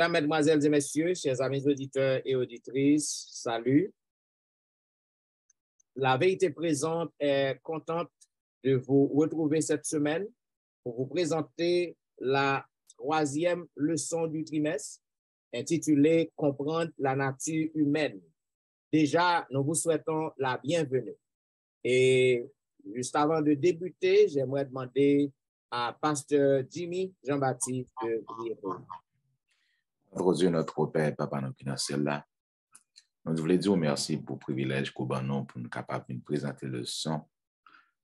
Mesdames, Mesdemoiselles et Messieurs, chers amis auditeurs et auditrices, salut. La vérité présente est contente de vous retrouver cette semaine pour vous présenter la troisième leçon du trimestre intitulée « Comprendre la nature humaine ». Déjà, nous vous souhaitons la bienvenue. Et juste avant de débuter, j'aimerais demander à Pasteur Jimmy Jean-Baptiste de prier pour nous. Notre Dieu, notre Père, Papa, nous qui dans celle-là, nous voulons dire merci pour le privilège qu'on a pour nous capables de présenter le son,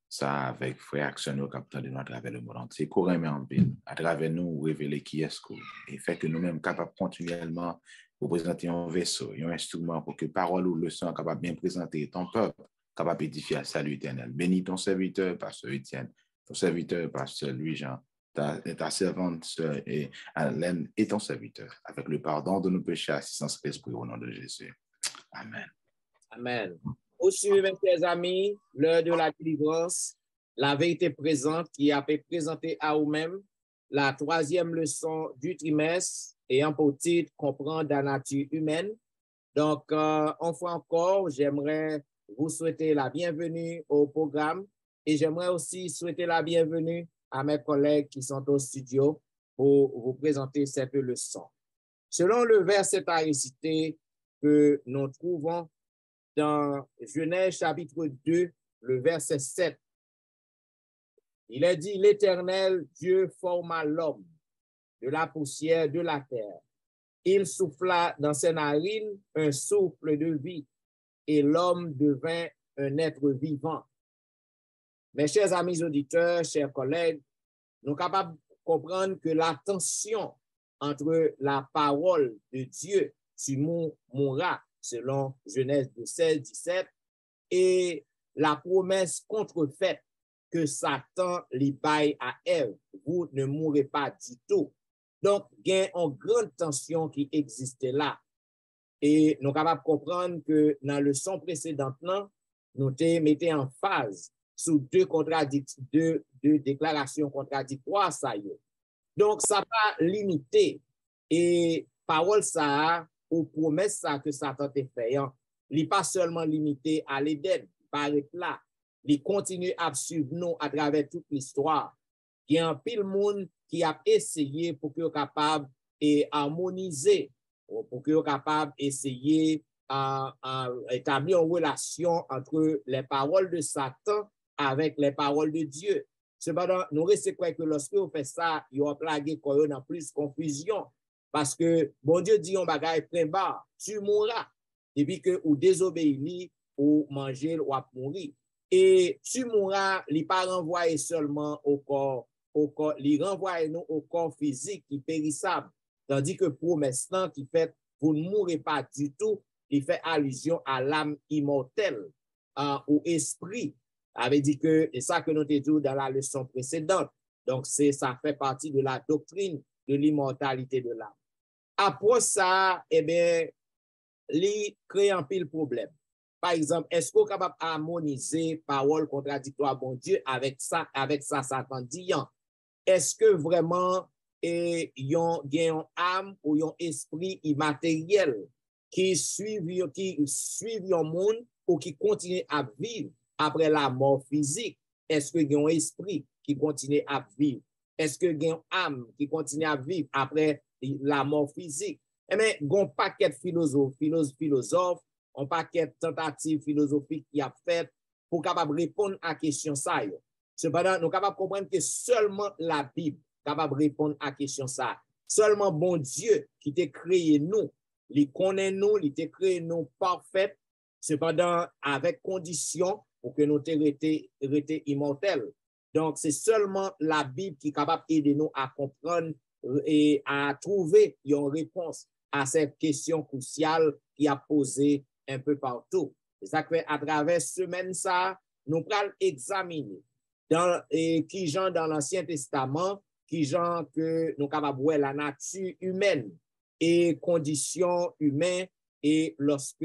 ça avec frère Action capteur de nous à travers le monde entier, qu'on remet en pile, à travers nous, révéler qui est-ce qu'on est, et fait que nous-mêmes capables continuellement de présenter un vaisseau, un instrument pour que parole ou leçon soit capable bien présenter ton peuple, capable d'édifier à salut éternel. Bénis ton serviteur, Pasteur Étienne, ton serviteur, Pasteur Louis-Jean, ta servante et Alain et ton serviteur, avec le pardon de nos péchés, assistance l'Esprit au nom de Jésus. Amen. Amen. Aussi, mes chers amis, l'heure de la délivrance, la vérité présente qui a fait présenter à vous-même la troisième leçon du trimestre ayant pour titre Comprendre la nature humaine. Donc, une fois encore, j'aimerais vous souhaiter la bienvenue au programme et j'aimerais aussi souhaiter la bienvenue à mes collègues qui sont au studio pour vous présenter cette leçon. Selon le verset à réciter que nous trouvons dans Genèse chapitre 2, le verset 7, il est dit, l'Éternel Dieu forma l'homme de la poussière de la terre. Il souffla dans ses narines un souffle de vie et l'homme devint un être vivant. Mes chers amis auditeurs, chers collègues, nous sommes capables de comprendre que la tension entre la parole de Dieu sur mourra, selon Genèse 16, 17, et la promesse contrefaite que Satan lui baille à Ève, vous ne mourrez pas du tout. Donc, il y a une grande tension qui existait là. Et nous sommes capables de comprendre que dans la leçon précédente, nous mettons en phase sous deux déclarations contradictoires. Ça y est. Donc, ça va limiter et parole ça aux promesses ça que Satan t'a fait. Il n'est pas seulement limité à l'Éden, par là. Il continue à suivre nous à travers toute l'histoire. Il y a un pile monde qui a essayé pour qu'il soit capable d'harmoniser, pour qu'il soit capable d'essayer d'établir une relation entre les paroles de Satan avec les paroles de Dieu. Cependant, nous restons quoi que lorsque on fait ça, il y a plagué dans plus confusion. Parce que bon Dieu dit on bagaille plein bas, tu mourras. Depuis que ou désobéis ou manger ou mourir. Et tu mourras, il pas renvoyer seulement au corps, il renvoie nous au corps physique qui est périssable. Tandis que promesse qui fait vous ne mourrez pas du tout, il fait allusion à l'âme immortelle, au esprit. Avait dit que, et ça que nous avons dit dans la leçon précédente, donc ça fait partie de la doctrine de l'immortalité de l'âme. Après ça, eh bien, il crée un pile problème. Par exemple, est-ce qu'on est capable d'harmoniser parole contradictoire bon Dieu avec ça Satan dit? Est-ce que vraiment il y a une âme ou un esprit immatériel qui suit un monde ou qui continue à vivre après la mort physique? Est-ce qu'il y a un esprit qui continue à vivre? Est-ce qu'il y a une âme qui continue à vivre après la mort physique? Eh bien, il y a un paquet de philosophes, un paquet de tentatives philosophiques qui a fait pour capable répondre à la question ça. Cependant, nous sommes capables de comprendre que seulement la Bible est capable de répondre à la question ça. Seulement bon Dieu qui t'a créé nous, il connaît nous, il t'a créé nous parfaits, cependant avec condition pour que nous restions immortels. Donc, c'est seulement la Bible qui est capable d'aider nous à comprendre et à trouver une réponse à cette question cruciale qui a posé un peu partout. C'est ça que à travers semaine ça, nous allons examiner qui genre dans l'Ancien Testament, qui genre que nous capables de voir la nature humaine et conditions humaines et lorsque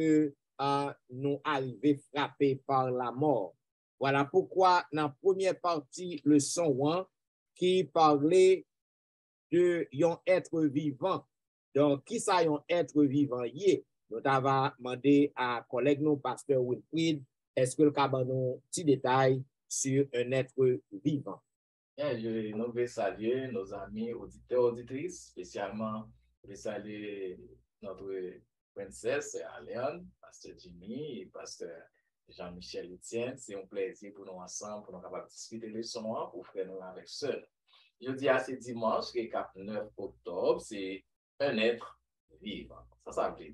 nous arrivons frappés par la mort. Voilà pourquoi dans la première partie, le son 1, qui parlait de un être vivant, Donc, qui ça un être vivant y nous avons demandé à collègue nous, pasteur Wilfrid, est-ce que le cabanon petit détail sur un être vivant? Nous voulons saluer nos amis auditeurs, auditrices, spécialement, je veux saluer notre princesse Aléane, pasteur Jimmy et pasteur Jean-Michel Etienne. C'est un plaisir pour nous ensemble, pour nous capables de discuter les leçons, pour faire nous avec seuls. Je dis à ce dimanche, qui est 9 octobre, c'est un être vivant. Ça veut dire.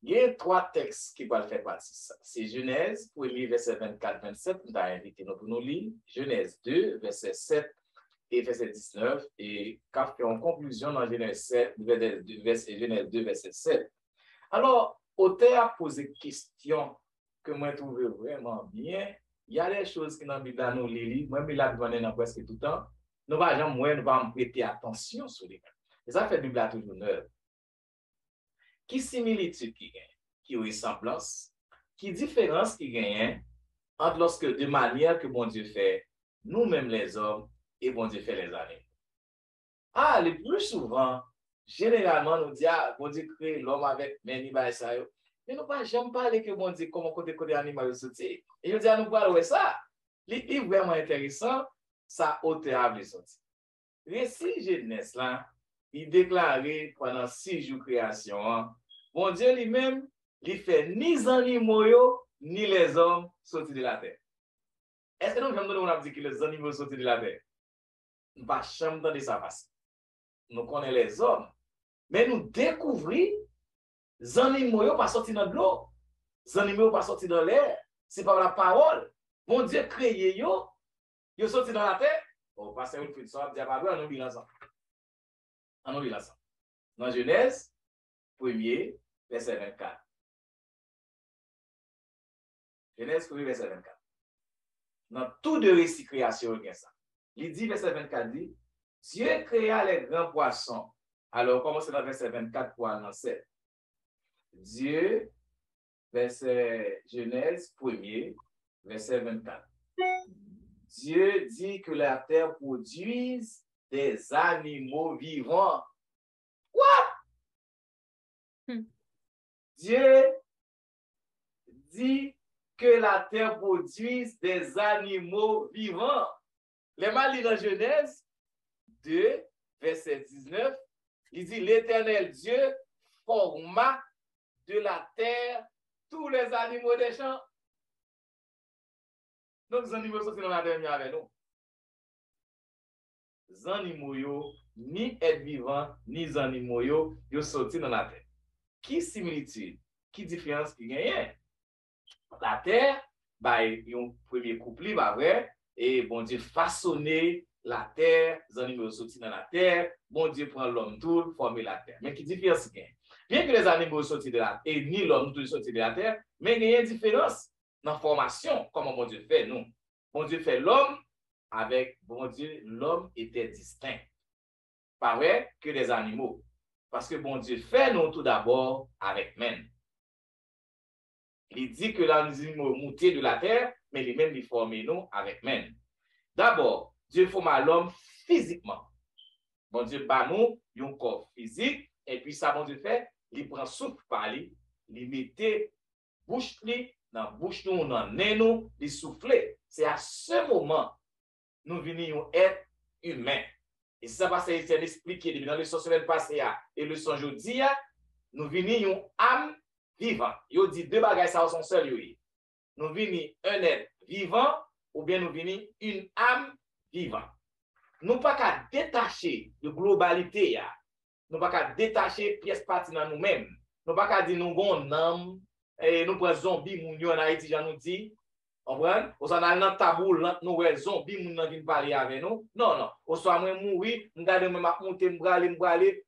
Il y a 3 textes qui vont faire partie de ça. C'est Genèse, 1er verset 24-27, nous avons invité nous pour nous lire. Genèse 2, verset 7 et verset 19, et qu'a fait en conclusion dans Genèse 2, verset 7. Alors, auteur a posé une question que moi je trouve vraiment bien. Il y a des choses qui dans la Bible nous lisons, moi je la donne dans presque tout le temps. Nous ne allons pas prêter attention sur les cas. Et ça fait la Bible toujours neuve. Qui similitude qui gagne, qui ressemblance, qui différence qui gagne entre lorsque de manière que bon Dieu fait nous-mêmes les hommes et bon Dieu fait les animaux. Le plus souvent, généralement, nous disons, bon Dieu crée l'homme avec mes ça. Mais nous pas jamais parler que bon Dieu comment côté animal sorti. Et je dis à nous parler ça. C'est vraiment intéressant, ça auteur a sorti. Récit Genèse là, il déclarait pendant 6 jours de création, bon Dieu lui-même, il fait ni les animaux, ni les hommes sortis de la terre. Est-ce que nous avons dit que les animaux sortis de la terre? Nous ne pas jamais entendre ça passer. Nous connaissons les hommes, mais nous découvrons les animaux ne pas sortis dans l'eau, les animaux ne pas sortis dans l'air. C'est par la parole. Bon Dieu créé yo, yo sorti dans la terre. Oh, pasteur Wilfrid, ça va dire pas on oublie l'ensemble. On oublie l'ensemble. Dans Genèse 1er, verset 24. Genèse 1er, verset 24. Dans tout de récit création, il y a ça. Il dit, verset 24, dit, Dieu créa les grands poissons. Alors, commencez dans verset 24 pour aller dans 7. Dieu, verset Genèse 1er, verset 24. Dieu dit que la terre produise des animaux vivants. Quoi? Dieu dit que la terre produise des animaux vivants. Les mal dans Genèse 2, verset 19, il dit l'Éternel Dieu forma de la terre tous les animaux des champs. Donc, les animaux sont dans la terre avec nous. Les animaux, ni être vivants, ni les animaux, ils sont dans la terre. Qui similitude, qui différence qui gagne? La terre, il y a un premier couple, vrai, et bon Dieu façonner la terre, les animaux sont dans la terre, bon Dieu prend l'homme tout, former la terre. Mais qui différence qui gagne? Bien que les animaux sortent de la terre, et ni l'homme tout sortent de la terre, mais il y a une différence dans la formation, comment bon Dieu fait, nous. Bon Dieu fait l'homme, avec bon Dieu, l'homme était distinct. Pas vrai que les animaux. Parce que bon Dieu fait nous tout d'abord avec men. Il dit que les animaux montent de la terre, mais les mêmes les forment nous avec men. D'abord, Dieu forma l'homme physiquement. Bon Dieu bat nous un corps physique, et puis ça, bon Dieu fait, il prend souffle par lui, il mettait bouche dans bouche nous, dans nez nous, il soufflait. C'est à ce moment nous venons être humains. Et si ça passe à expliquer dans le semaine passée et le son jeudi, nous venons une âme vivante. Il dit 2 bagages ça sont seuls. Nous venons un être vivant ou bien nous venons une âme vivante. Nous pas qu'à détacher de globalité. Nous pas qu'à détacher pièce partie dans nous-mêmes. Nous pas qu'à dire nous avons une âme et nous prenons zombie moun en Haïti, j'en nous dit. On prend, on s'en a dans tabou, nous ouais zombie moun qui parler avec nous. Non, on soit moi mourir, m'garder me monter m'braler